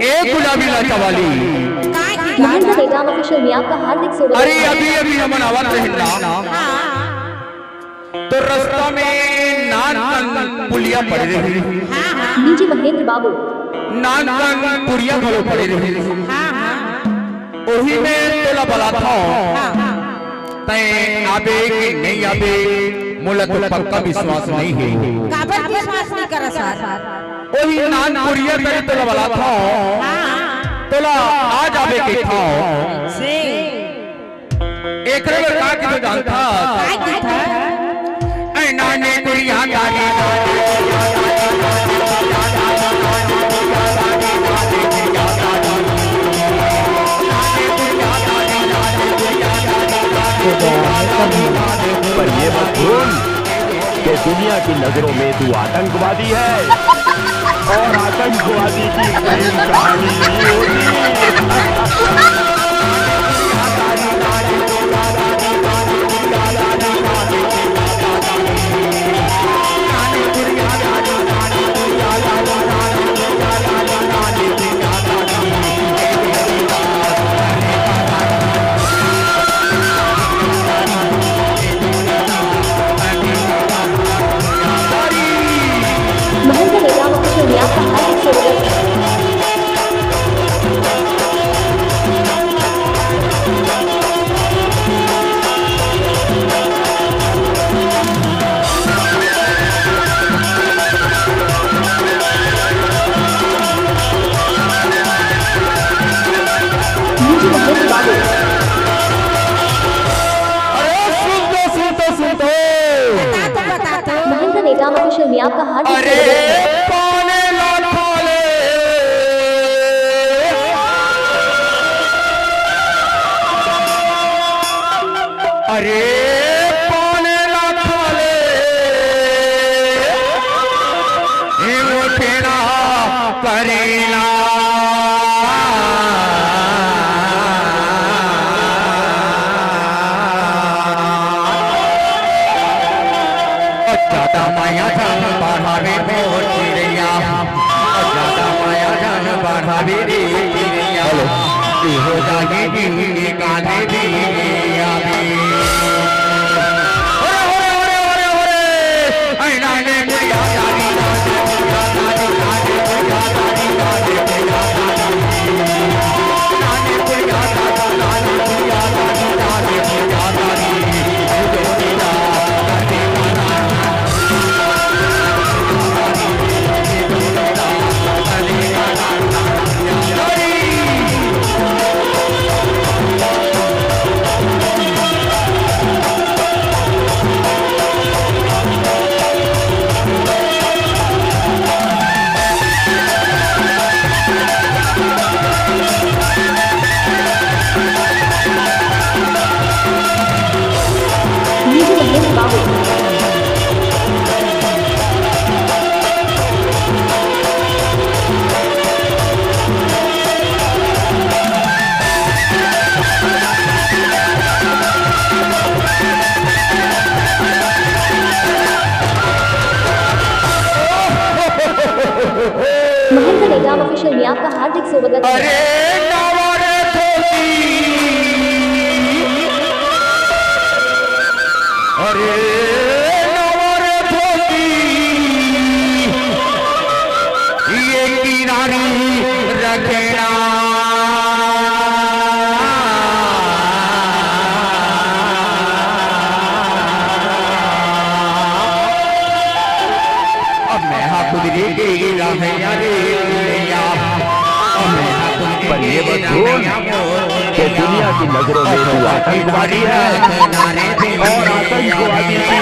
एक गुलाबी लड़का वाली। महेंद्र निगम ऑफिशियल में आपका हार्दिक स्वागत। अरे अभी अभी हमन आवत रहिला तो रास्ता में नान पुलिया पड़ रही। नीचे महेंद्र बाबू नान पुलिया घलो पड़ रही। ओही में तोला बला था तय आबे कि नहीं आबे मोला तो पक्का विश्वास नहीं है। काबर विश्वास नहीं करा सर? ओही नान पुलिया करे तोला बला था तोला आ जाबे के था से एकरे बर का के तो जानता काय की था? ऐ नाने पुलिया गाड़ी पर ये मत भूल कि दुनिया की नजरों में तू आतंकवादी है और आतंकवादी की प्रेम कहानी नहीं होती। महेंद्र निगम ऑफिशियल में आपका हार्दिक स्वागत। नीचे महेंद्र बाबू अरे सुन तो बता तो महेंद्र निगम ऑफिशियल में आपका हार्दिक अरे स्वागत। पाने लाले अरे पाने लाले वो फेरा करेला ज्यादा माया जान बढ़ावे मोर चिड़िया ज्यादा माया जान बढ़ावे रे चिड़िया हो जागे दी काले दी आवे ओरे ओरे ओरे ओरे ऐ नाने मुड़िया जानी नीचे महेंद्र बाबू महेंद्र निगम ऑफिशियल में आपका हार्दिक स्वागत। अरे नवारे धोती अरे नवारे धोती ये किनारी रखना अब मैं हाथुरी के राहे यारे लिया अब मैं हाथुरी पर ये मत भूल कि दुनिया की नजरों में तू आतंकवादी है और आतंकवादी की